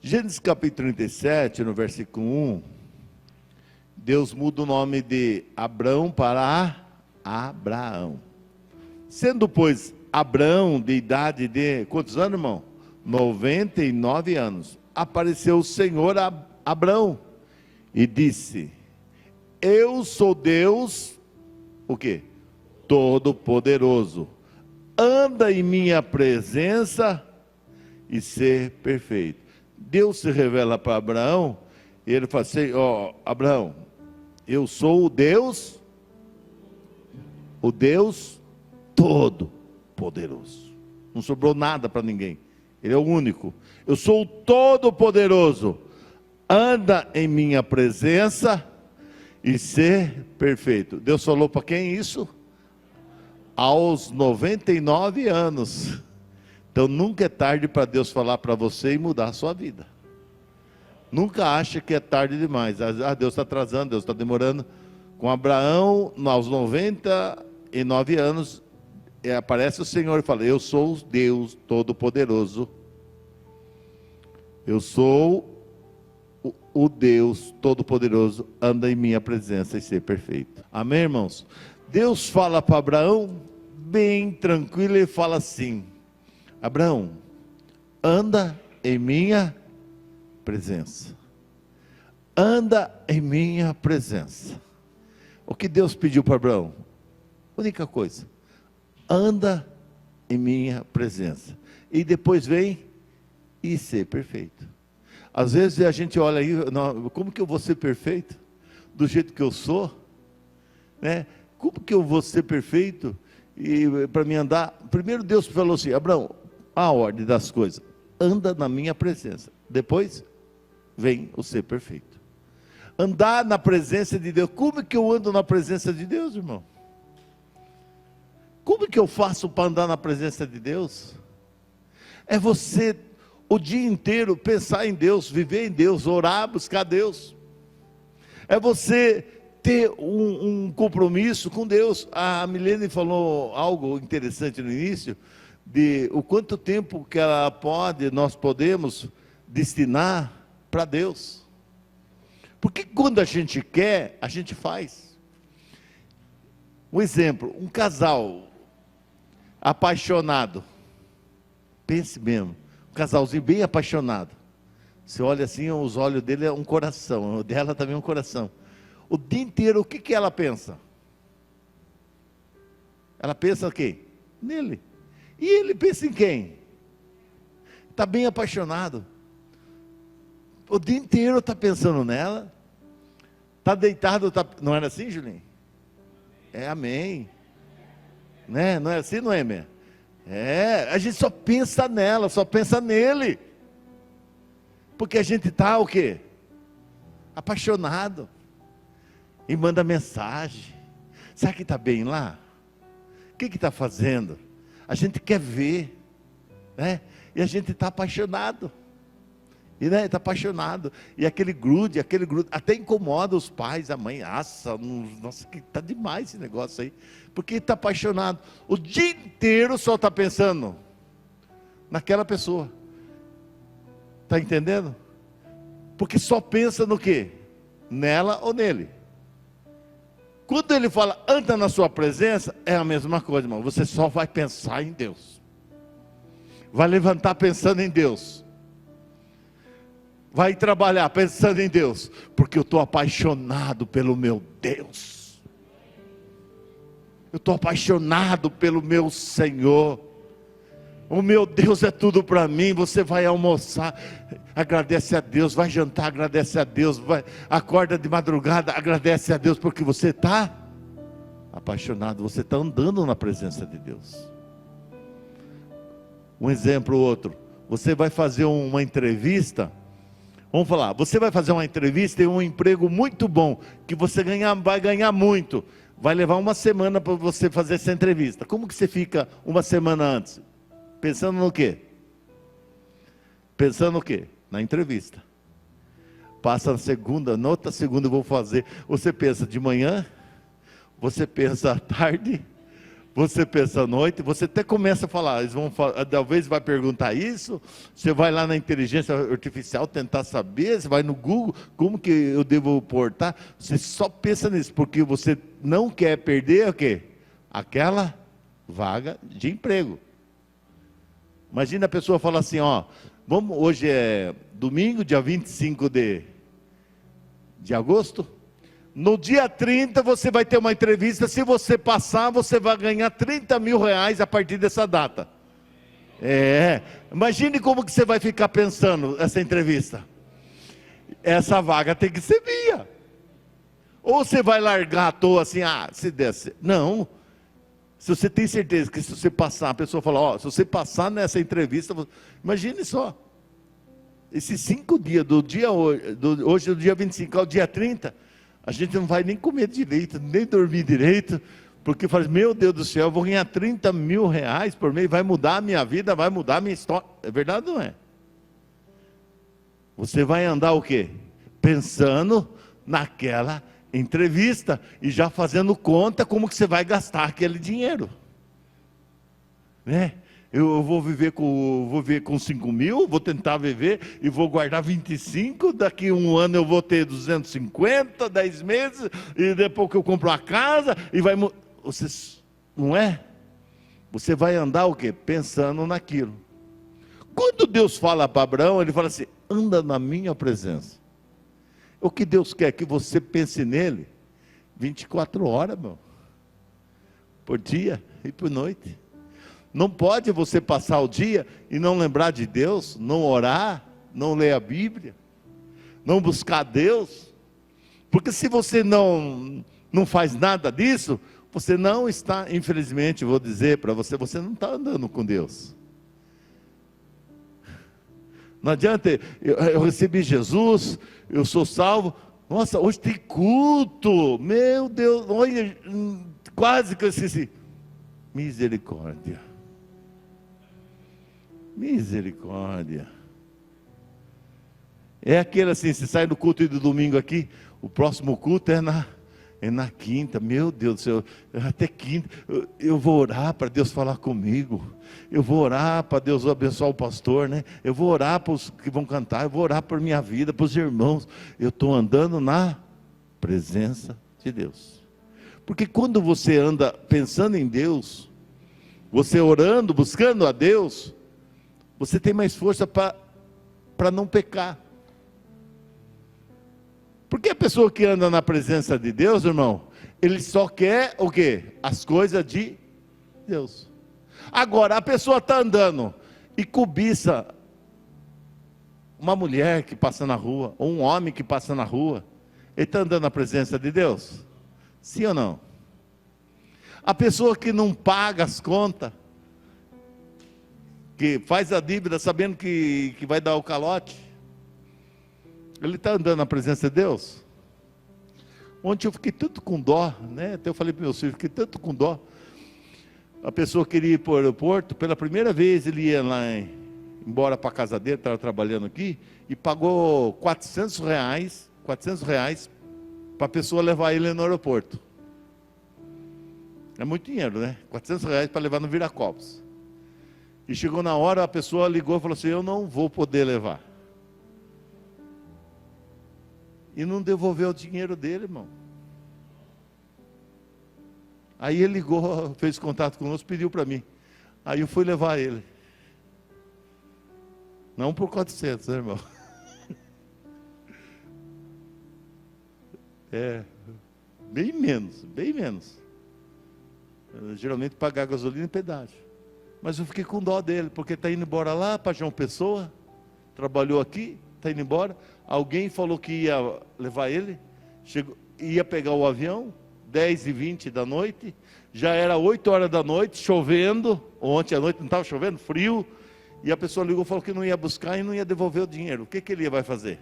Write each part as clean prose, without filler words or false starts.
Gênesis capítulo 37, no versículo 1, Deus muda o nome de Abrão para Abraão. Sendo, pois, Abrão de idade de, quantos anos, irmão? 99 anos. Apareceu o Senhor a Abrão e disse: eu sou Deus, o quê? Todo-Poderoso. Anda em minha presença e ser perfeito. Deus se revela para Abraão, e ele fala assim: ó, Abraão, eu sou o Deus Todo-Poderoso. Não sobrou nada para ninguém, ele é o único. Eu sou o Todo-Poderoso. Anda em minha presença e ser perfeito. Deus falou para quem isso? Aos 99 anos. Então nunca é tarde para Deus falar para você e mudar a sua vida. Nunca acha que é tarde demais. Deus está atrasando, Deus está demorando. Com Abraão, aos 99 anos, aparece o Senhor e fala: eu sou o Deus Todo-Poderoso. Eu sou o Deus Todo-Poderoso. Anda em minha presença e ser perfeito. Amém, irmãos? Deus fala para Abraão, bem tranquilo, e fala assim: Abraão, anda em minha presença. Anda em minha presença. O que Deus pediu para Abraão? Única coisa: anda em minha presença. E depois vem e ser perfeito. Às vezes a gente olha aí, como que eu vou ser perfeito? Do jeito que eu sou? Né? Como que eu vou ser perfeito? E para mim andar, primeiro Deus falou assim: Abraão, a ordem das coisas, anda na minha presença. Depois vem o ser perfeito. Andar na presença de Deus. Como que eu ando na presença de Deus, irmão? Como que eu faço para andar na presença de Deus? É você o dia inteiro pensar em Deus, viver em Deus, orar, buscar Deus. É você ter um compromisso com Deus. A Milene falou algo interessante no início, de o quanto tempo que nós podemos destinar para Deus. Porque quando a gente quer, a gente faz. Um exemplo, um casal apaixonado, pense mesmo, um casalzinho bem apaixonado. Você olha assim, os olhos dele é um coração, o dela também é um coração. O dia inteiro, o que ela pensa? Ela pensa o quê? Nele. E ele pensa em quem? Está bem apaixonado. O dia inteiro está pensando nela. Está deitado, não era assim, Julinho? É, amém. Né? Não é assim, não é, amém? É, a gente só pensa nela, só pensa nele. Porque a gente está o quê? Apaixonado. E manda mensagem. Será que está bem lá? O que está fazendo? A gente quer ver, né? E a gente está apaixonado. E né, está apaixonado. E aquele grude, até incomoda os pais, a mãe. Nossa, que está demais esse negócio aí. Porque está apaixonado. O dia inteiro só está pensando naquela pessoa. Está entendendo? Porque só pensa no quê? Nela ou nele. Quando ele fala, anda na sua presença, é a mesma coisa, irmão. Você só vai pensar em Deus. Vai levantar pensando em Deus. Vai trabalhar pensando em Deus. Porque eu estou apaixonado pelo meu Deus. Eu estou apaixonado pelo meu Senhor. O meu Deus é tudo para mim. Você vai almoçar, agradece a Deus. Vai jantar, agradece a Deus. Acorda de madrugada, agradece a Deus. Porque você está apaixonado. Você está andando na presença de Deus. Um exemplo, outro. Você vai fazer uma entrevista. Vamos falar, você vai fazer uma entrevista e um emprego muito bom. Que você vai ganhar muito. Vai levar uma semana para você fazer essa entrevista. Como que você fica uma semana antes? Pensando no quê? Pensando no quê? Na entrevista. Passa na segunda, na outra segunda eu vou fazer. Você pensa de manhã, você pensa à tarde, Você pensa à noite, você até começa a falar, eles vão falar, talvez vai perguntar isso, você vai lá na inteligência artificial tentar saber, você vai no Google, como que eu devo portar? Você só pensa nisso, porque você não quer perder o quê? Aquela vaga de emprego. Imagina a pessoa falar assim, ó, vamos, hoje é domingo, dia 25 de agosto, no dia 30 você vai ter uma entrevista, se você passar, você vai ganhar 30 mil reais a partir dessa data. Imagine como que você vai ficar pensando essa entrevista. Essa vaga tem que ser minha. Ou você vai largar à toa assim, se desce. Não. Se você tem certeza que se você passar, a pessoa fala, ó, se você passar nessa entrevista, imagine só. Esses 5 dias, hoje é o dia 25 ao dia 30, a gente não vai nem comer direito, nem dormir direito, porque fala, meu Deus do céu, eu vou ganhar 30 mil reais por mês, vai mudar a minha vida, vai mudar a minha história. É verdade ou não é? Você vai andar o quê? Pensando naquela entrevista e já fazendo conta como que você vai gastar aquele dinheiro. Né? Eu vou viver com 5 mil, vou tentar viver e vou guardar 25, daqui um ano eu vou ter 250, 10 meses, e depois que eu compro uma casa, e vai... Você, não é? Você vai andar o quê? Pensando naquilo. Quando Deus fala para Abraão, ele fala assim, anda na minha presença. O que Deus quer? Que você pense nele 24 horas, meu. Por dia e por noite. Não pode você passar o dia e não lembrar de Deus, não orar, não ler a Bíblia, não buscar Deus. Porque se você não faz nada disso, você não está, infelizmente, vou dizer para você, você não está andando com Deus. Não adianta, eu recebi Jesus, eu sou salvo, nossa, hoje tem culto, meu Deus, olha, quase que eu esqueci. Misericórdia. Misericórdia. É aquele assim, você sai do culto do domingo aqui, o próximo culto é na quinta, meu Deus do céu, até quinta, eu vou orar para Deus falar comigo, eu vou orar para Deus abençoar o pastor, né? Eu vou orar para os que vão cantar, eu vou orar por minha vida, para os irmãos, eu estou andando na presença de Deus. Porque quando você anda pensando em Deus, você orando, buscando a Deus, você tem mais força para não pecar. Porque a pessoa que anda na presença de Deus, irmão, ele só quer o quê? As coisas de Deus. Agora, a pessoa está andando e cobiça uma mulher que passa na rua, ou um homem que passa na rua, ele está andando na presença de Deus? Sim ou não? A pessoa que não paga as contas, que faz a dívida sabendo que vai dar o calote, ele está andando na presença de Deus? Ontem eu fiquei tanto com dó, né? Até eu falei para meus filhos, fiquei tanto com dó. A pessoa queria ir para o aeroporto, pela primeira vez ele ia lá, embora para a casa dele, estava trabalhando aqui, e pagou R$400 para a pessoa levar ele no aeroporto. É muito dinheiro, né? R$400 para levar no Viracopos. E chegou na hora, a pessoa ligou e falou assim, eu não vou poder levar. E não devolveu o dinheiro dele, irmão. Aí ele ligou, fez contato conosco, pediu para mim. Aí eu fui levar ele. Não por 400, né, irmão? Bem menos, bem menos. Eu, geralmente pagar gasolina e pedágio. Mas eu fiquei com dó dele, porque está indo embora lá para João Pessoa, trabalhou aqui, está indo embora. Alguém falou que ia levar ele, ia pegar o avião, 10h20 da noite, já era 8 horas da noite, chovendo, ontem à noite não estava chovendo, frio, e a pessoa ligou e falou que não ia buscar e não ia devolver o dinheiro. O que ele vai fazer?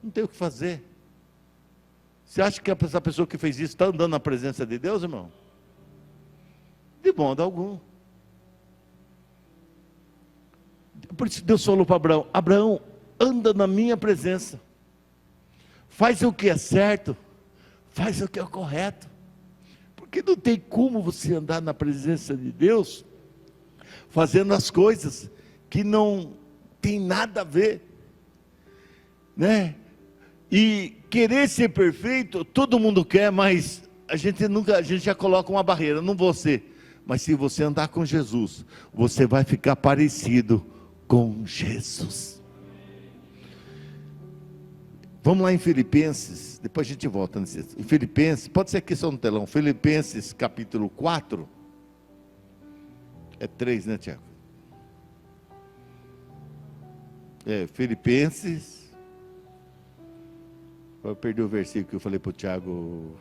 Não tem o que fazer. Você acha que essa pessoa que fez isso está andando na presença de Deus, irmão? De modo algum. Por isso Deus falou para Abraão, Abraão, anda na minha presença, faz o que é certo, faz o que é correto. Porque não tem como você andar na presença de Deus fazendo as coisas que não tem nada a ver, né? E querer ser perfeito, todo mundo quer, mas a gente já coloca uma barreira, não vou ser. Mas se você andar com Jesus, você vai ficar parecido com Jesus. Vamos lá em Filipenses, depois a gente volta nesse. Em Filipenses, pode ser aqui só no telão, Filipenses capítulo 4. É 3, né, Tiago? Filipenses. Eu perdi o versículo que eu falei para o Tiago.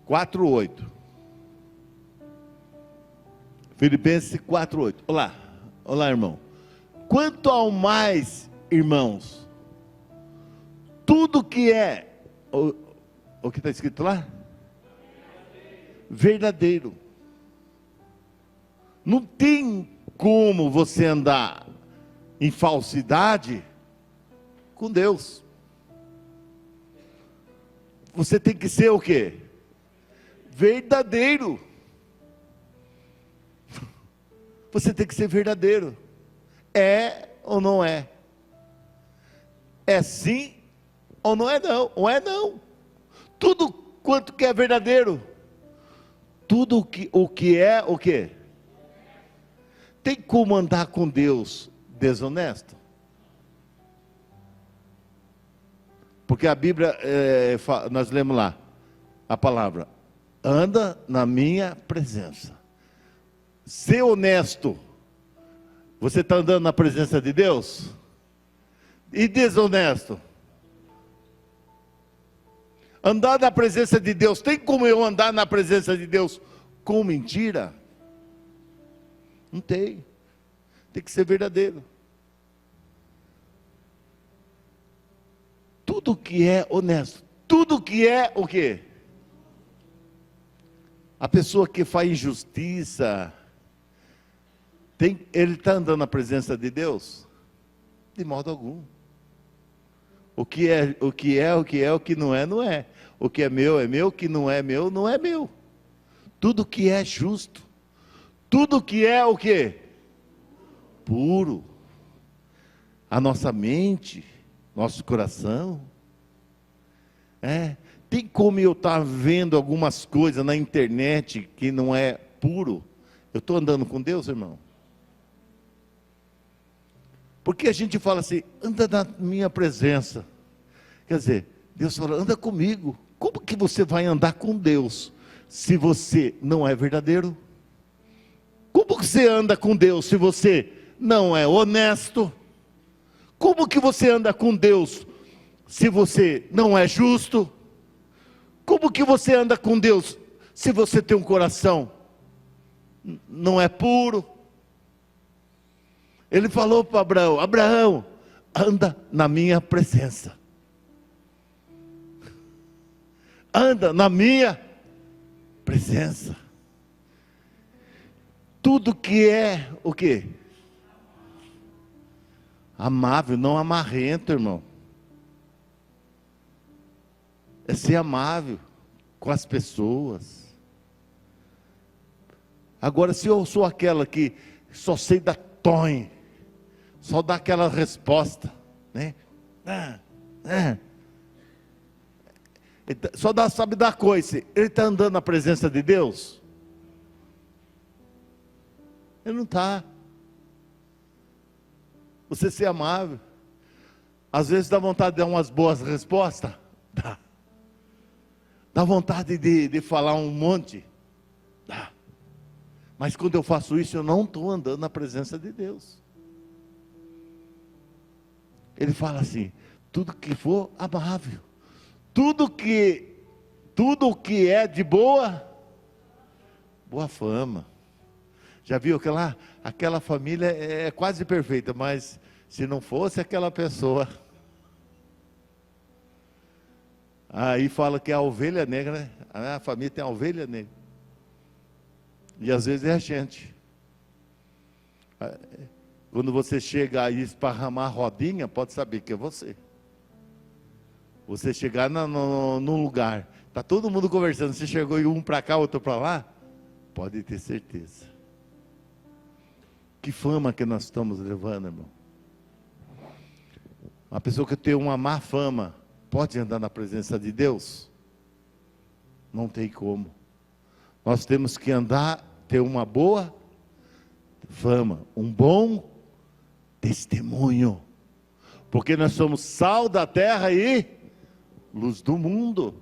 Quatro, 8. Filipenses 4:8. Olá, irmão. Quanto ao mais, irmãos, tudo que é, o que está escrito lá? Verdadeiro. Não tem como você andar em falsidade com Deus. Você tem que ser o quê? Verdadeiro. Você tem que ser verdadeiro. É ou não é? É sim ou não é não? Ou é não? Tudo quanto que é verdadeiro. Tudo o que é o quê? Tem como andar com Deus desonesto? Porque a Bíblia, nós lemos lá, a palavra, anda na minha presença. Ser honesto, você está andando na presença de Deus? E desonesto? Andar na presença de Deus, tem como eu andar na presença de Deus com mentira? Não tem. Tem que ser verdadeiro. Tudo que é honesto, tudo que é o quê? A pessoa que faz injustiça, ele está andando na presença de Deus? De modo algum. O que é, o que não é, não é. O que é meu, o que não é meu, não é meu. Tudo que é justo, tudo que é o quê? Puro. A nossa mente, nosso coração. Tem como eu estar vendo algumas coisas na internet que não é puro? Eu estou andando com Deus, irmão? Porque a gente fala assim, anda na minha presença. Quer dizer, Deus fala, anda comigo. Como que você vai andar com Deus se você não é verdadeiro? Como que você anda com Deus se você não é honesto? Como que você anda com Deus se você não é justo? Como que você anda com Deus se você tem um coração não é puro? Ele falou para Abraão, Abraão, anda na minha presença. Anda na minha presença. Tudo que é o quê? Amável, não amarrento, irmão. É ser amável com as pessoas. Agora, se eu sou aquela que só sei dar tonho, só dá aquela resposta, né? Sabe dar coisa. Ele está andando na presença de Deus? Ele não está. Você ser amável. Às vezes dá vontade de dar umas boas respostas. Dá vontade de falar um monte. Dá. Mas quando eu faço isso, eu não estou andando na presença de Deus. Ele fala assim, tudo que for amável, tudo que é de boa fama. Já viu aquela família é quase perfeita, mas se não fosse aquela pessoa, aí fala que é a ovelha negra, né? A família tem a ovelha negra. E às vezes é a gente. Quando você chega aí esparramar a rodinha, pode saber que é você. Você chegar num lugar, está todo mundo conversando, você chegou e um para cá, outro para lá, pode ter certeza. Que fama que nós estamos levando, irmão. Uma pessoa que tem uma má fama, pode andar na presença de Deus? Não tem como. Nós temos que andar, ter uma boa fama, um bom testemunho. Porque nós somos sal da terra e luz do mundo.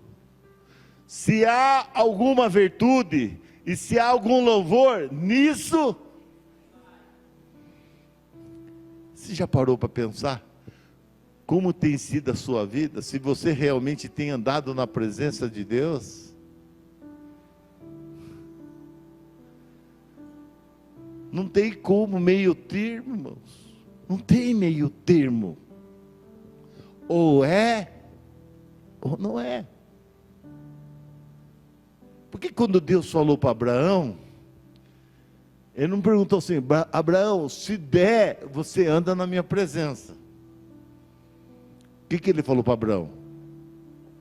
Se há alguma virtude e se há algum louvor nisso, você já parou para pensar como tem sido a sua vida? Se você realmente tem andado na presença de Deus? Não tem como meio termo, irmãos. Não tem meio termo. Ou é, ou não é. Porque quando Deus falou para Abraão, Ele não perguntou assim: Abraão, se der, você anda na minha presença. O que Ele falou para Abraão?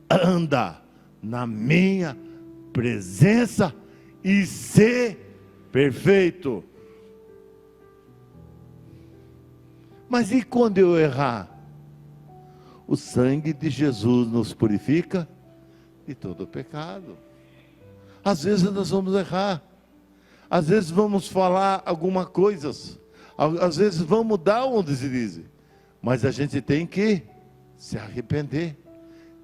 Anda na minha presença e ser perfeito. Mas e quando eu errar? O sangue de Jesus nos purifica de todo pecado. Às vezes nós vamos errar. Às vezes vamos falar algumas coisas. Às vezes vamos dar um deslize. Mas a gente tem que se arrepender.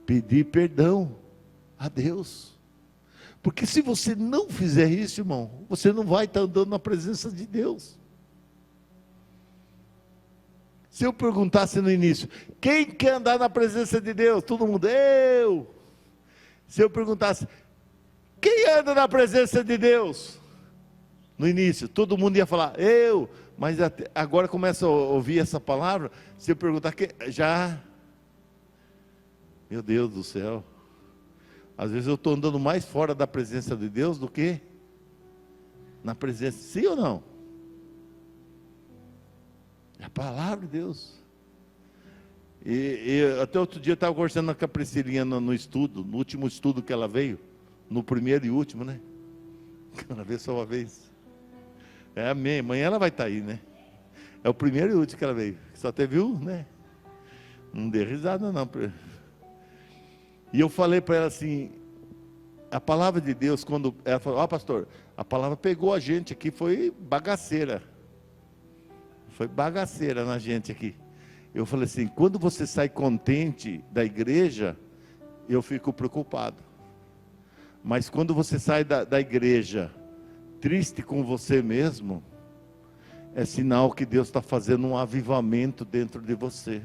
Pedir perdão a Deus. Porque se você não fizer isso, irmão, você não vai estar andando na presença de Deus. Se eu perguntasse no início, quem quer andar na presença de Deus? Todo mundo, eu. Se eu perguntasse, quem anda na presença de Deus? No início, todo mundo ia falar, eu. Mas agora começa a ouvir essa palavra, se eu perguntar, já. Meu Deus do céu. Às vezes eu estou andando mais fora da presença de Deus do que na presença, sim ou não? É a palavra de Deus. E até outro dia eu estava conversando com a Priscilinha no estudo, no último estudo que ela veio, no primeiro e último, né? Ela veio só uma vez. É, amém. Amanhã ela vai estar aí, né? É o primeiro e último que ela veio. Só teve um, né? Não dê risada não. E eu falei para ela assim, a palavra de Deus, quando ela falou, ó pastor, a palavra pegou a gente aqui, foi bagaceira. Foi bagaceira na gente aqui. Eu falei assim, quando você sai contente da igreja, eu fico preocupado. Mas quando você sai da igreja triste com você mesmo, é sinal que Deus está fazendo um avivamento dentro de você.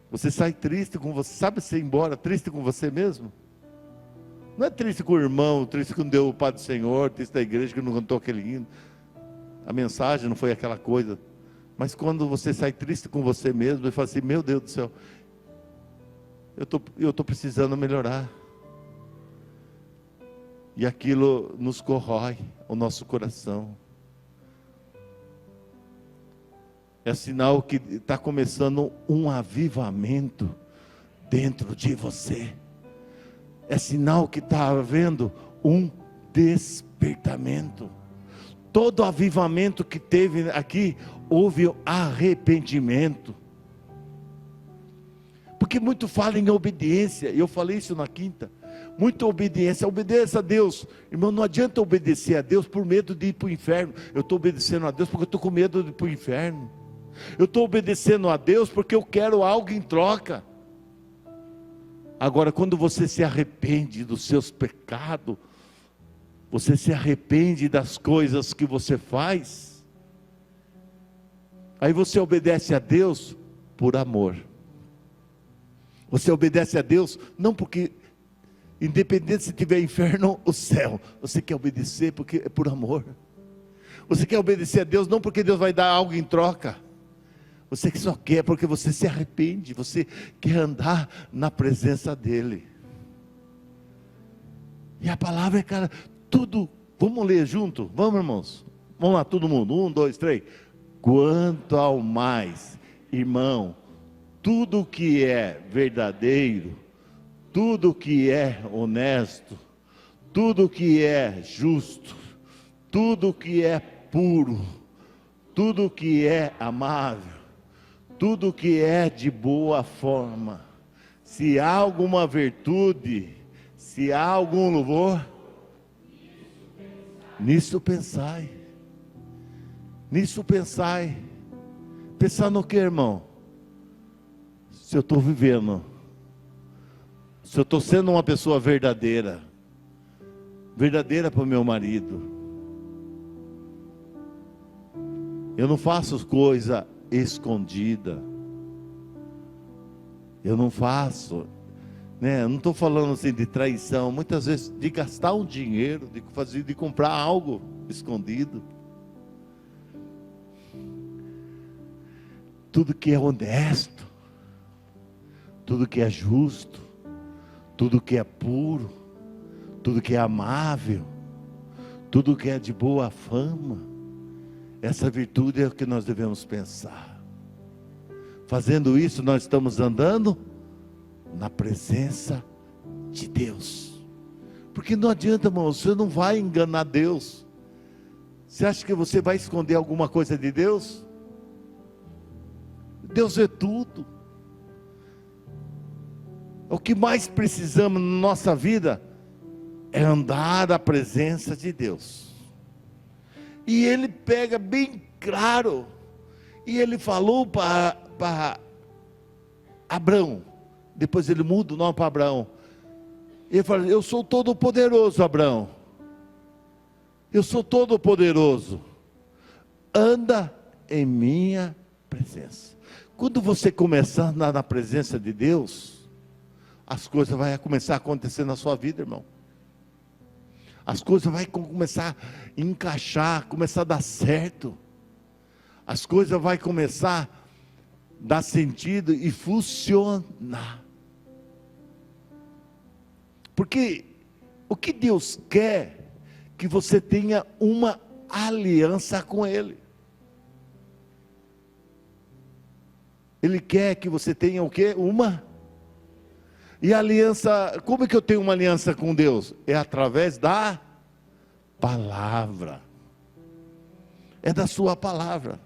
Você sai triste com você, sabe você ir embora triste com você mesmo? Não é triste com o irmão, triste que não deu o Pai do Senhor, triste da igreja que não cantou aquele hino. A mensagem não foi aquela coisa. Mas quando você sai triste com você mesmo e fala assim, meu Deus do céu, eu estou precisando melhorar. E aquilo nos corrói o nosso coração. É sinal que está começando um avivamento dentro de você. É sinal que está havendo um despertamento. Todo avivamento que teve aqui, houve arrependimento. Porque muito fala em obediência, e eu falei isso na quinta. Muita obediência, obedeça a Deus. Irmão, não adianta obedecer a Deus por medo de ir para o inferno. Eu estou obedecendo a Deus porque eu estou com medo de ir para o inferno. Eu estou obedecendo a Deus porque eu quero algo em troca. Agora, quando você se arrepende dos seus pecados, você se arrepende das coisas que você faz, aí você obedece a Deus por amor. Você obedece a Deus não porque, independente se tiver inferno ou céu, você quer obedecer porque é por amor. Você quer obedecer a Deus não porque Deus vai dar algo em troca. Você só quer porque você se arrepende, você quer andar na presença dEle. E a palavra é, cara, tudo, vamos ler junto? Vamos, irmãos? Vamos lá, todo mundo. 1, 2, 3. Quanto ao mais, irmão, tudo que é verdadeiro, tudo que é honesto, tudo que é justo, tudo que é puro, tudo que é amável, tudo que é de boa forma, se há alguma virtude, se há algum louvor, nisso pensai. Nisso pensai. Pensar no que, irmão? Se eu estou vivendo, se eu estou sendo uma pessoa verdadeira, verdadeira para o meu marido. Eu não faço coisa escondida. Eu não faço, né? Eu não estou falando assim de traição, muitas vezes de gastar um dinheiro, de comprar algo escondido. Tudo que é honesto, tudo que é justo, tudo que é puro, tudo que é amável, tudo que é de boa fama, essa virtude é o que nós devemos pensar. Fazendo isso, nós estamos andando na presença de Deus. Porque não adianta, irmão, você não vai enganar Deus. Você acha que você vai esconder alguma coisa de Deus? Deus é tudo. O que mais precisamos na nossa vida é andar na presença de Deus. E ele pega bem claro, e ele falou para Abraão, depois ele muda o nome para Abraão. Ele fala: eu sou todo poderoso, Abraão. Eu sou todo poderoso. Anda em minha presença. Quando você começar a andar na presença de Deus, as coisas vão começar a acontecer na sua vida, irmão. As coisas vão começar a encaixar, começar a dar certo. As coisas vão começar a dar sentido e funcionar. Porque o que Deus quer, que você tenha uma aliança com Ele. Ele quer que você tenha o quê? E a aliança, como é que eu tenho uma aliança com Deus? É através da palavra. É da sua palavra.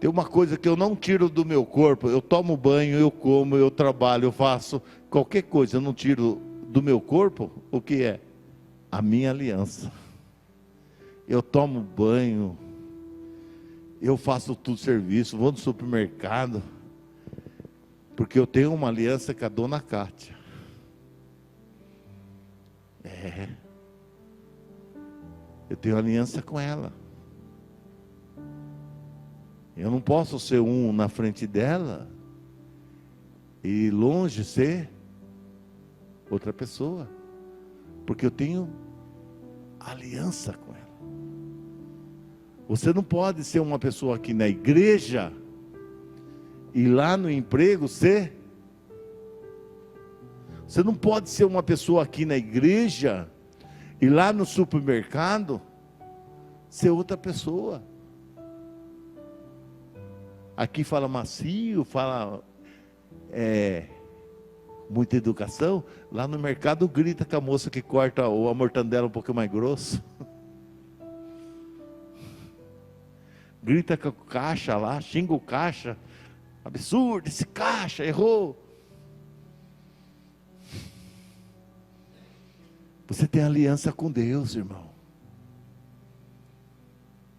Tem uma coisa que eu não tiro do meu corpo. Eu tomo banho, eu como, eu trabalho, eu faço qualquer coisa. Eu não tiro do meu corpo o que é? A minha aliança. Eu tomo banho, eu faço tudo serviço, vou no supermercado, porque eu tenho uma aliança com a dona Cátia. Eu tenho aliança com ela. Eu não posso ser um na frente dela e longe ser outra pessoa, porque eu tenho aliança com ela. Você não pode ser uma pessoa aqui na igreja e lá no emprego ser. Você não pode ser uma pessoa aqui na igreja e lá no supermercado ser outra pessoa. Aqui fala macio, fala muita educação. Lá no mercado grita com a moça que corta a mortandela um pouco mais grosso. Grita com o caixa lá, xinga o caixa. Absurdo, esse caixa errou. Você tem aliança com Deus, irmão.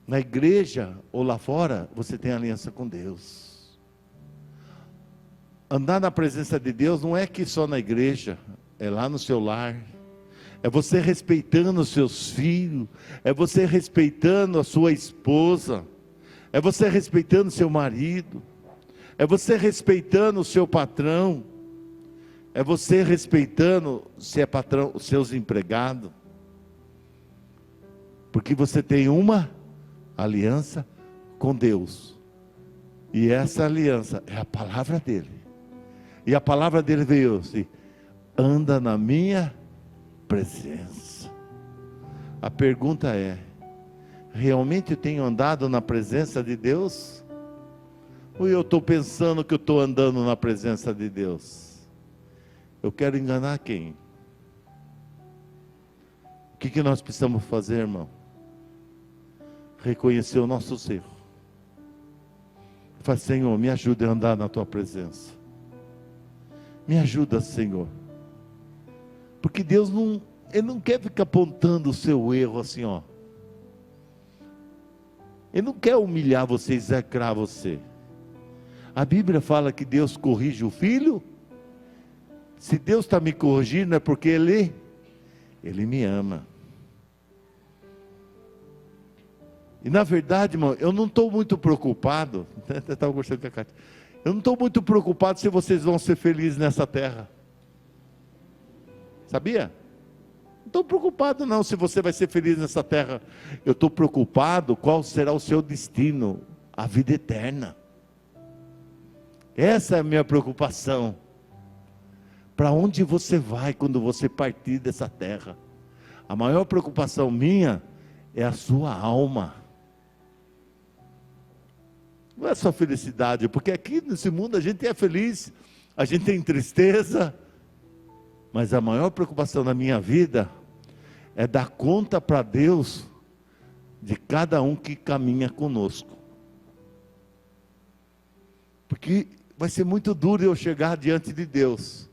Na igreja ou lá fora, você tem aliança com Deus. Andar na presença de Deus não é que só na igreja, é lá no seu lar. É você respeitando os seus filhos, é você respeitando a sua esposa, é você respeitando o seu marido, é você respeitando o seu patrão, é você respeitando, se é patrão, os seus empregados, porque você tem uma aliança com Deus, e essa aliança é a palavra dele, e a palavra dele veio assim: anda na minha presença. A pergunta é: realmente eu tenho andado na presença de Deus? Ou eu estou pensando que eu estou andando na presença de Deus? Eu quero enganar quem? O que nós precisamos fazer, irmão? Reconhecer o nosso erro. Fala: Senhor, me ajuda a andar na tua presença. Me ajuda, Senhor. Porque Deus Ele não quer ficar apontando o seu erro assim, ó. Ele não quer humilhar você, execrar você. A Bíblia fala que Deus corrige o filho. Se Deus está me corrigindo, é porque Ele me ama. E na verdade, irmão, eu não estou muito preocupado. Eu estava gostando da Cátia. Eu não estou muito preocupado se vocês vão ser felizes nessa terra. Sabia? Não estou preocupado não se você vai ser feliz nessa terra. Eu estou preocupado qual será o seu destino, a vida eterna. Essa é a minha preocupação. Para onde você vai quando você partir dessa terra? A maior preocupação minha é a sua alma. Não é só felicidade, porque aqui nesse mundo a gente é feliz, a gente tem tristeza, mas a maior preocupação na minha vida é dar conta para Deus de cada um que caminha conosco. Porque vai ser muito duro eu chegar diante de Deus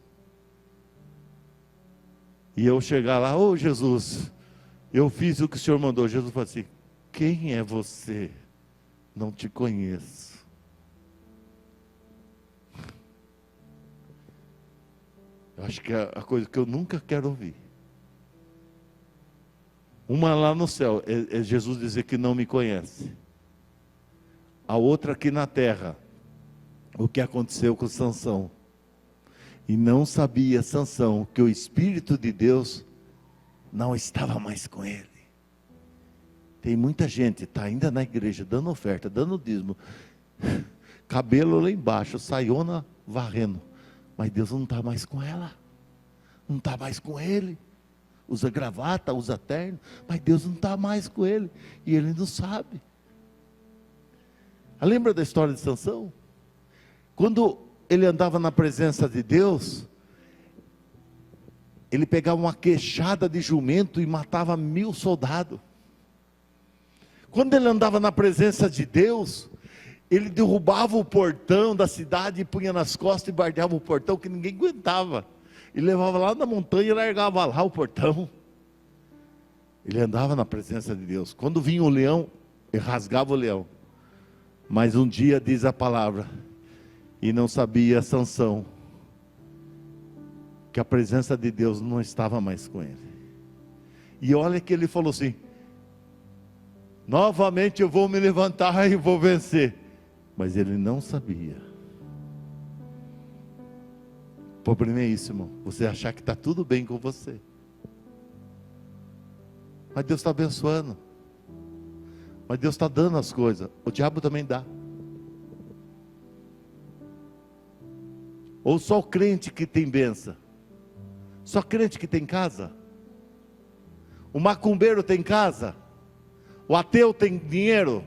e eu chegar lá: ô Jesus, eu fiz o que o Senhor mandou. Jesus fala assim: quem é você? Não te conheço. Eu acho que é a coisa que eu nunca quero ouvir. Uma lá no céu é Jesus dizer que não me conhece. A outra aqui na terra, o que aconteceu com Sansão. E não sabia Sansão que o Espírito de Deus não estava mais com ele. Tem muita gente, está ainda na igreja, dando oferta, dando dízimo, cabelo lá embaixo, saiona varrendo, mas Deus não está mais com ela, não está mais com ele, usa gravata, usa terno, mas Deus não está mais com ele, e ele não sabe. Lembra da história de Sansão? Quando ele andava na presença de Deus, ele pegava uma queixada de jumento e matava 1000 soldados. Quando ele andava na presença de Deus, ele derrubava o portão da cidade e punha nas costas e bardeava o portão, que ninguém aguentava. E levava lá na montanha e largava lá o portão. Ele andava na presença de Deus. Quando vinha o leão, ele rasgava o leão. Mas um dia, diz a palavra, e não sabia Sansão que a presença de Deus não estava mais com ele. E olha que ele falou assim: novamente eu vou me levantar e vou vencer. Mas ele não sabia. O problema é isso, irmão. Você achar que está tudo bem com você. Mas Deus está abençoando. Mas Deus está dando as coisas. O diabo também dá. Ou só o crente que tem bênção? Só crente que tem casa? O macumbeiro tem casa? O ateu tem dinheiro?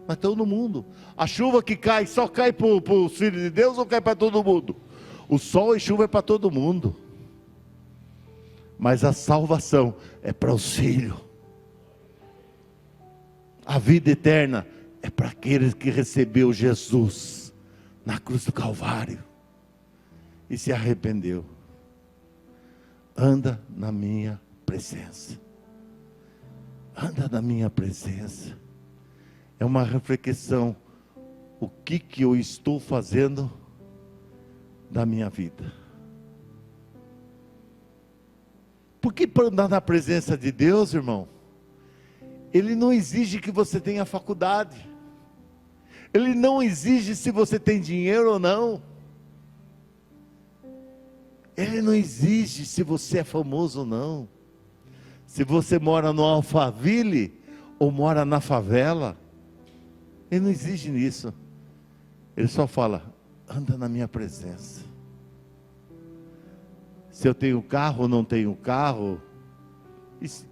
Mas todo mundo. A chuva que cai, só cai para os filhos de Deus ou cai para todo mundo? O sol e chuva é para todo mundo. Mas a salvação é para os filhos. A vida eterna é para aqueles que recebeu Jesus na cruz do Calvário e se arrependeu. Anda na minha presença. Anda na minha presença. É uma reflexão. O que eu estou fazendo da minha vida? Porque para andar na presença de Deus, irmão, Ele não exige que você tenha faculdade. Ele não exige se você tem dinheiro ou não. Ele não exige se você é famoso ou não. Se você mora no Alphaville ou mora na favela. Ele não exige nisso. Ele só fala: anda na minha presença. Se eu tenho carro ou não tenho carro,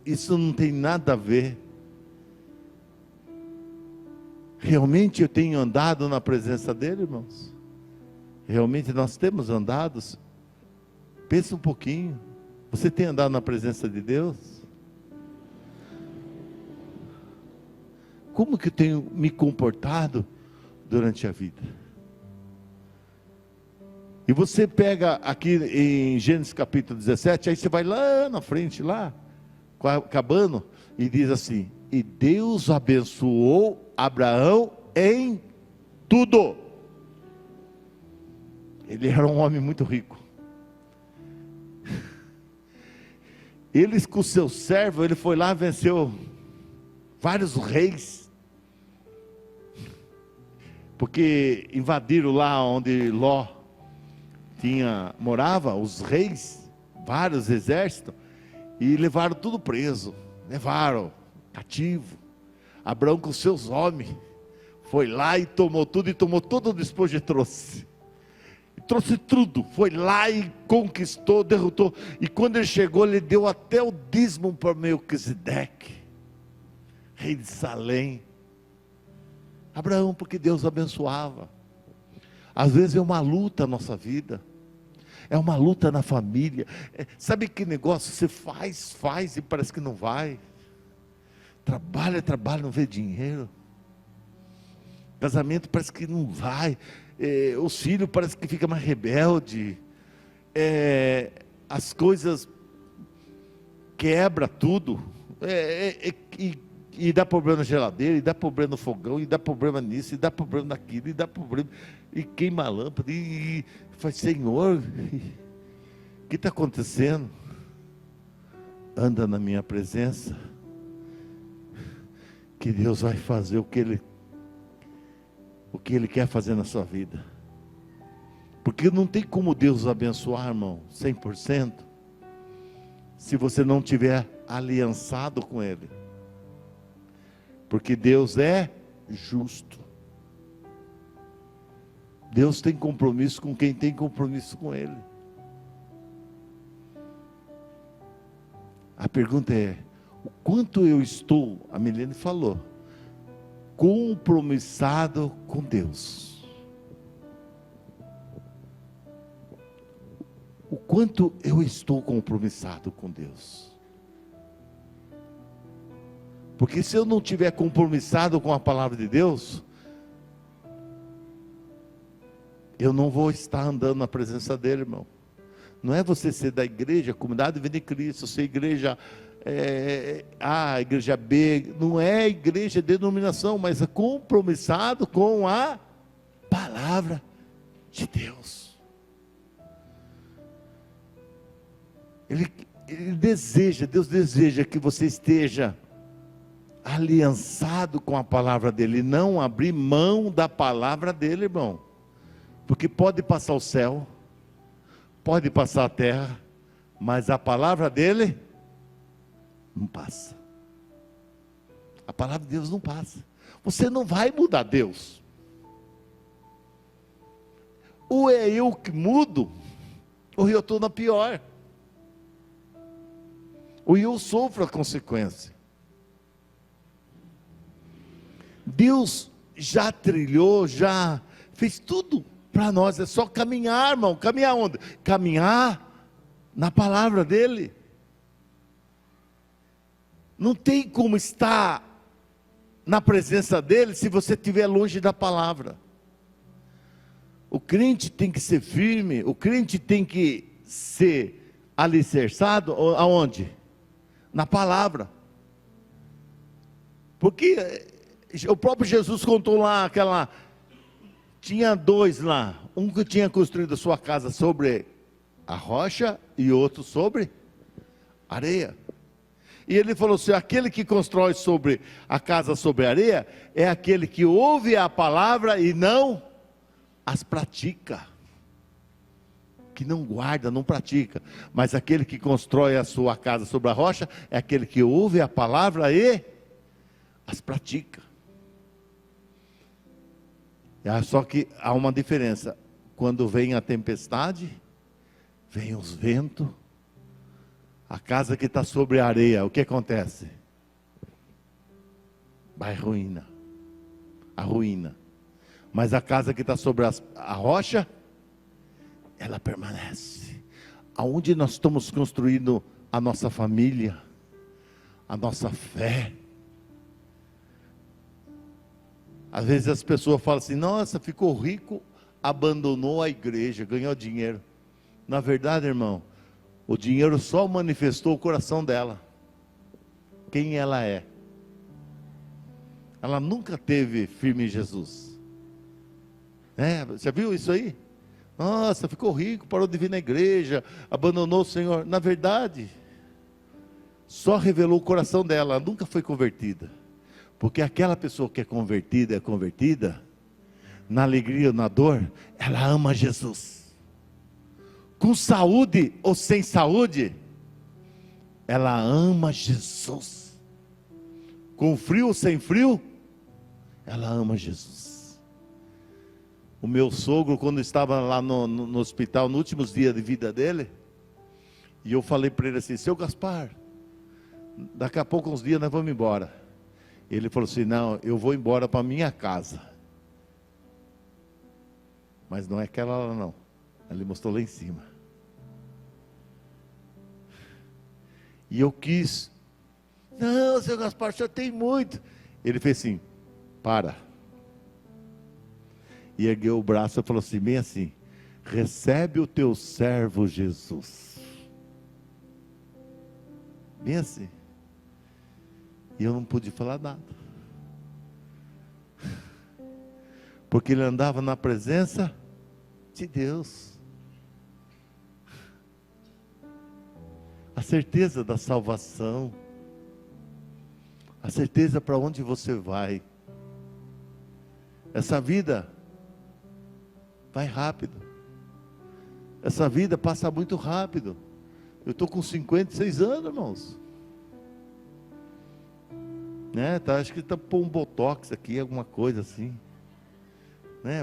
Isso não tem nada a ver. Realmente eu tenho andado na presença dele, irmãos? Realmente nós temos andado? Pensa um pouquinho. Você tem andado na presença de Deus? Como que eu tenho me comportado durante a vida? E você pega aqui em Gênesis capítulo 17, aí você vai lá na frente, lá, acabando, e diz assim: e Deus abençoou Abraão em tudo. Ele era um homem muito rico. Ele com o seu servo, ele foi lá, venceu vários reis, porque invadiram lá onde Ló morava, os reis, vários exércitos, e levaram tudo preso, levaram cativo. Abraão com seus homens foi lá e tomou tudo, e tomou todo o despojo e trouxe tudo, foi lá e conquistou, derrotou, e quando ele chegou, ele deu até o dízimo para Melquisedeque, rei de Salém. Abraão, porque Deus abençoava. Às vezes é uma luta a nossa vida, é uma luta na família, sabe que negócio, você faz e parece que não vai, trabalha, não vê dinheiro, casamento parece que não vai, os filhos parece que ficam mais rebeldes, as coisas quebra tudo, e dá problema na geladeira, e dá problema no fogão, e dá problema nisso, e dá problema naquilo, e dá problema, e queima a lâmpada, e faz, Senhor, o que está acontecendo? Anda na minha presença, que Deus vai fazer o que Ele quer fazer na sua vida. Porque não tem como Deus abençoar, irmão, 100%, se você não tiver aliançado com Ele. Porque Deus é justo. Deus tem compromisso com quem tem compromisso com Ele. A pergunta é: o quanto eu estou, a Milene falou, compromissado com Deus? O quanto eu estou compromissado com Deus? Porque se eu não estiver compromissado com a palavra de Deus, eu não vou estar andando na presença dele, irmão. Não é você ser da igreja, comunidade Vida em Cristo, ser igreja A, igreja B, não é igreja de denominação, mas é compromissado com a palavra de Deus. Deus deseja que você esteja aliançado com a palavra dele, não abrir mão da palavra dele, irmão, porque pode passar o céu, pode passar a terra, mas a palavra dele não passa. A palavra de Deus não passa. Você não vai mudar Deus. Ou é eu que mudo, ou eu estou na pior, ou eu sofro a consequência. Deus já trilhou, já fez tudo para nós, é só caminhar, irmão. Caminhar onde? Caminhar na palavra dele. Não tem como estar na presença dele se você estiver longe da palavra. O crente tem que ser firme, o crente tem que ser alicerçado aonde? Na palavra. Porque o próprio Jesus contou lá tinha dois lá, um que tinha construído a sua casa sobre a rocha e outro sobre areia. E ele falou assim: aquele que constrói sobre a casa sobre a areia é aquele que ouve a palavra e não as pratica, que não guarda, não pratica. Mas aquele que constrói a sua casa sobre a rocha é aquele que ouve a palavra e as pratica. Só que há uma diferença: quando vem a tempestade, vem os ventos, A casa que está sobre a areia, o que acontece? Vai ruína. A ruína. Mas a casa que está sobre a rocha, ela permanece. Aonde nós estamos construindo a nossa família, a nossa fé. Às vezes as pessoas falam assim: nossa, ficou rico, abandonou a igreja, ganhou dinheiro. Na verdade, irmão, o dinheiro só manifestou o coração dela. Quem ela é. Ela nunca teve firme em Jesus. Você viu isso aí? Nossa, ficou rico, parou de vir na igreja, abandonou o Senhor. Na verdade, só revelou o coração dela, ela nunca foi convertida. Porque aquela pessoa que é convertida, na alegria ou na dor, ela ama Jesus. Com saúde ou sem saúde, ela ama Jesus. Com frio ou sem frio, ela ama Jesus. O meu sogro, quando estava lá no hospital, nos últimos dias de vida dele, e eu falei para ele assim: seu Gaspar, daqui a pouco, uns dias, nós vamos embora. Ele falou assim: não, eu vou embora para minha casa. Mas não é aquela lá não. Ele mostrou lá em cima. E eu quis: não, seu Gaspar, o senhor tem muito. Ele fez assim: para. E ergueu o braço e falou assim, bem assim: recebe o teu servo Jesus. Bem assim. E eu não pude falar nada. Porque ele andava na presença de Deus. A certeza da salvação. A certeza para onde você vai. Essa vida vai rápido. Essa vida passa muito rápido. Eu estou com 56 anos, irmãos. Acho que está pôr um botox aqui, alguma coisa assim.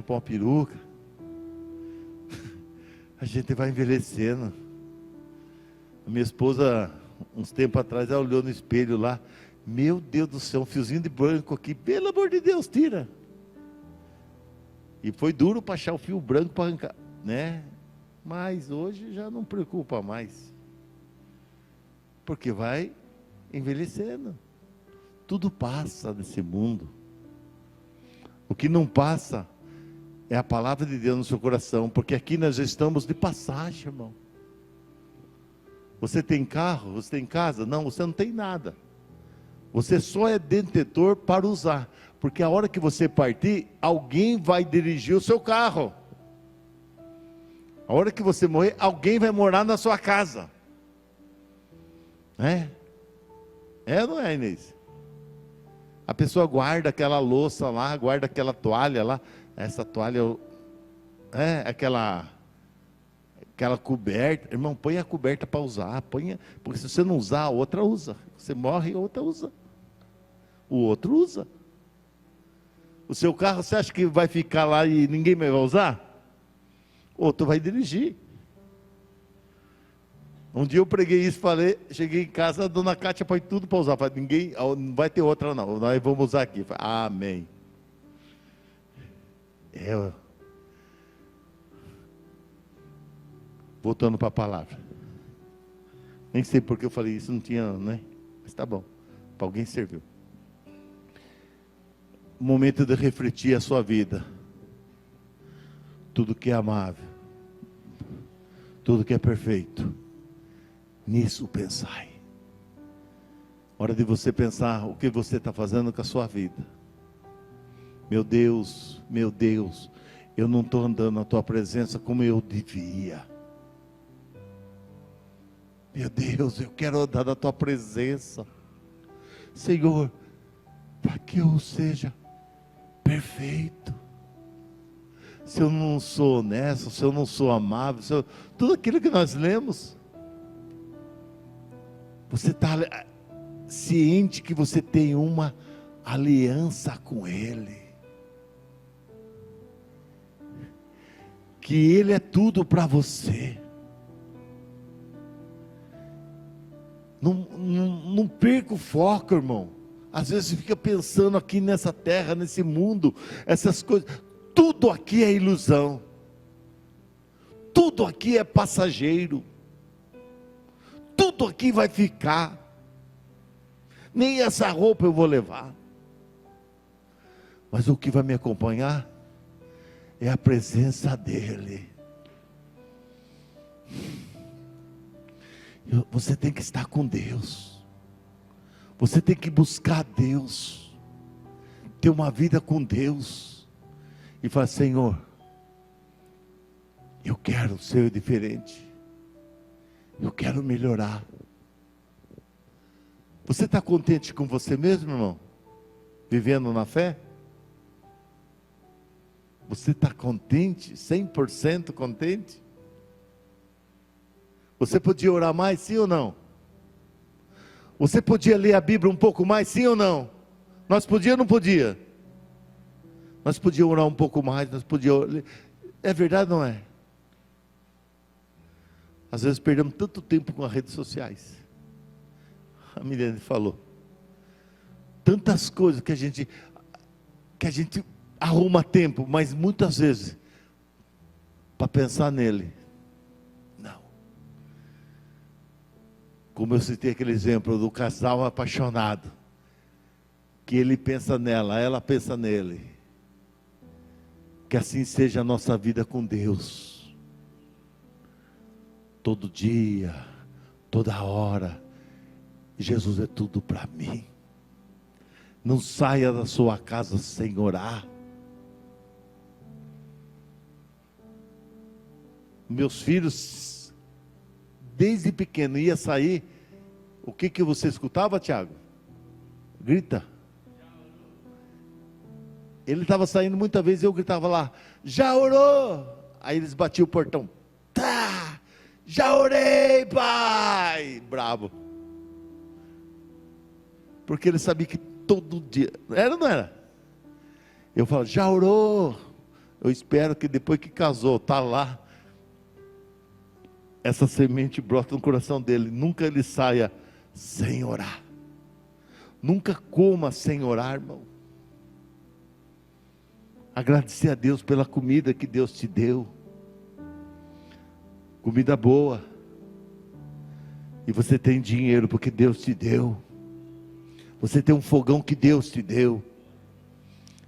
Pôr uma peruca. A gente vai envelhecendo. A minha esposa, uns tempos atrás, ela olhou no espelho lá. Meu Deus do céu, um fiozinho de branco aqui. Pelo amor de Deus, tira. E foi duro para achar o fio branco para arrancar, Mas hoje já não preocupa mais. Porque vai envelhecendo. Tudo passa nesse mundo. O que não passa é a palavra de Deus no seu coração. Porque aqui nós já estamos de passagem, irmão. Você tem carro? Você tem casa? Não, você não tem nada. Você só é detentor para usar. Porque a hora que você partir, alguém vai dirigir o seu carro. A hora que você morrer, alguém vai morar na sua casa. É ou não é, Inês? A pessoa guarda aquela louça lá, guarda aquela toalha lá. Essa toalha aquela coberta. Irmão, põe a coberta para usar. Porque se você não usar, a outra usa. Você morre, a outra usa. O outro usa. O seu carro, você acha que vai ficar lá e ninguém mais vai usar? Outro vai dirigir. Um dia eu preguei isso, cheguei em casa, a dona Cátia põe tudo para usar. Falei, ninguém, não vai ter outra não, nós vamos usar aqui. Falei, amém. Voltando para a palavra. Nem sei porque eu falei isso, não tinha, Mas tá bom, para alguém serviu. Momento de refletir a sua vida. Tudo que é amável, tudo que é perfeito, nisso pensai. Hora de você pensar o que você está fazendo com a sua vida. Meu Deus, eu não estou andando na tua presença como eu devia. Meu Deus, eu quero andar na tua presença, Senhor, para que eu seja perfeito. Se eu não sou honesto, se eu não sou amável, tudo aquilo que nós lemos, você está ciente que você tem uma aliança com Ele, que Ele é tudo para você. Não perca o foco, irmão. Às vezes você fica pensando aqui nessa terra, nesse mundo, essas coisas. Tudo aqui é ilusão. Tudo aqui é passageiro. Tudo aqui vai ficar. Nem essa roupa eu vou levar. Mas o que vai me acompanhar é a presença dEle. Você tem que estar com Deus. Você tem que buscar Deus. Ter uma vida com Deus. E falar: Senhor, eu quero ser diferente. Eu quero melhorar. Você está contente com você mesmo, irmão? Vivendo na fé? Você está contente? 100% contente? Você podia orar mais, sim ou não? Você podia ler a Bíblia um pouco mais, sim ou não? Nós podíamos ou não podia? Nós podíamos orar um pouco mais, nós podíamos ler. É verdade ou não é? Às vezes perdemos tanto tempo com as redes sociais. A Milene falou. Tantas coisas que a gente arruma tempo, mas muitas vezes para pensar nele. Não. Como eu citei aquele exemplo do casal apaixonado, que ele pensa nela, ela pensa nele. Que assim seja a nossa vida com Deus. Todo dia, toda hora, Jesus é tudo para mim. Não saia da sua casa sem orar. Meus filhos, desde pequeno, ia sair. O que você escutava, Tiago? Grita. Ele estava saindo muitas vezes, eu gritava lá: já orou? Aí eles batiam o portão. Tá, já orei, pai. Bravo. Porque ele sabia que todo dia, era ou não era? Eu falo: já orou? Eu espero que depois que casou, está lá, essa semente brota no coração dele. Nunca ele saia sem orar. Nunca coma sem orar, irmão. Agradecer a Deus pela comida que Deus te deu. Comida boa. E você tem dinheiro porque Deus te deu. Você tem um fogão que Deus te deu.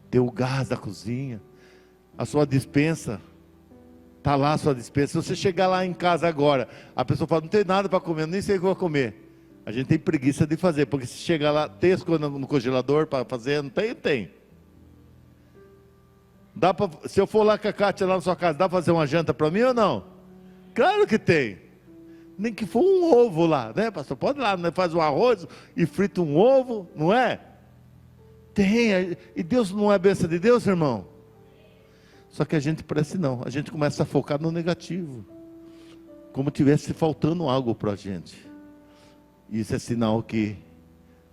Tem o gás da cozinha. A sua despensa. Está lá a sua despensa. Se você chegar lá em casa agora, a pessoa fala: não tem nada para comer, eu nem sei o que eu vou comer. A gente tem preguiça de fazer, porque se chegar lá, tem as coisas no congelador para fazer? Não tem? Tem. Dá pra, se eu for lá com a Kátia lá na sua casa, dá para fazer uma janta para mim ou não? Claro que tem. Nem que for um ovo lá, né, pastor? Pode ir lá, né? Faz um arroz e frita um ovo, não é? Tem. E Deus não é bênção de Deus, irmão? Só que a gente parece não. A gente começa a focar no negativo. Como tivesse faltando algo para a gente. E isso é sinal que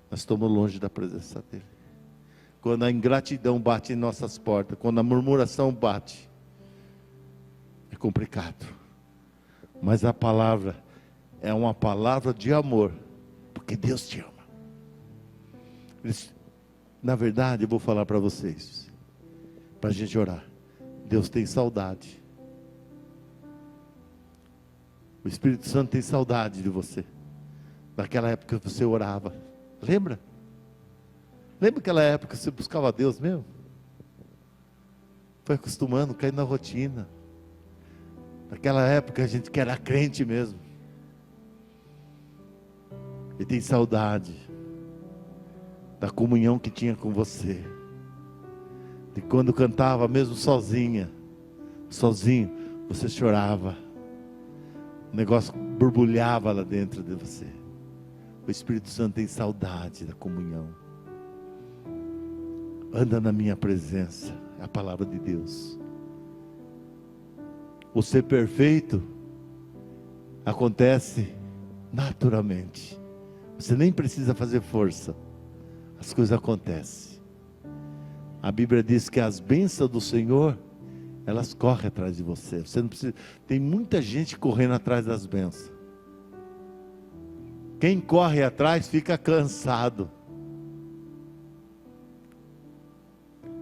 nós estamos longe da presença dEle. Quando a ingratidão bate em nossas portas, quando a murmuração bate, é complicado. Mas a palavra é uma palavra de amor, porque Deus te ama. Na verdade, eu vou falar para vocês, para a gente orar. Deus tem saudade. O Espírito Santo tem saudade de você. Daquela época que você orava. Lembra? Lembra aquela época que você buscava a Deus mesmo? Foi acostumando, caindo na rotina. Naquela época a gente que era crente mesmo. E tem saudade da comunhão que tinha com você. De quando cantava mesmo sozinho, você chorava. O negócio borbulhava lá dentro de você. O Espírito Santo tem saudade da comunhão. Anda na minha presença, é a palavra de Deus. O ser perfeito acontece naturalmente. Você nem precisa fazer força. As coisas acontecem. A Bíblia diz que as bênçãos do Senhor, elas correm atrás de você. Você não precisa. Tem muita gente correndo atrás das bênçãos. Quem corre atrás fica cansado.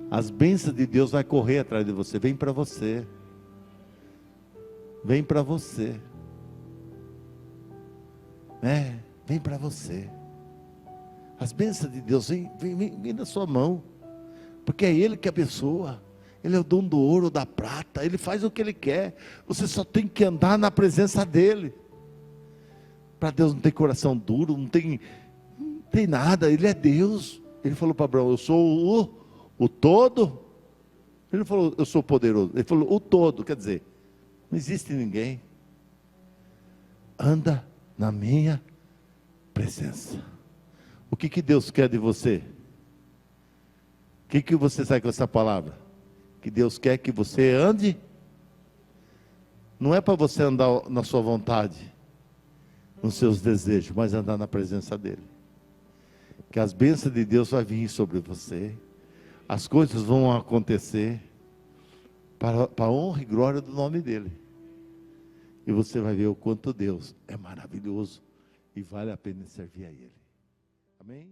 As bênçãos de Deus vai correr atrás de você. Vem para você. Vem para você. Vem para você. As bênçãos de Deus vem na sua mão. Porque é Ele que abençoa. Ele é o dono do ouro, da prata. Ele faz o que Ele quer. Você só tem que andar na presença dEle. Para Deus não tem coração duro, não tem nada. Ele é Deus. Ele falou para Abraão: eu sou o todo. Ele não falou: eu sou poderoso. Ele falou: o todo. Quer dizer, não existe ninguém. Anda na minha presença. O que Deus quer de você? O que você sai com essa palavra? Que Deus quer que você ande. Não é para você andar na sua vontade, nos seus desejos, mas andar na presença dEle. Que as bênçãos de Deus vão vir sobre você. As coisas vão acontecer para a honra e glória do nome dEle. E você vai ver o quanto Deus é maravilhoso e vale a pena servir a Ele. Amém?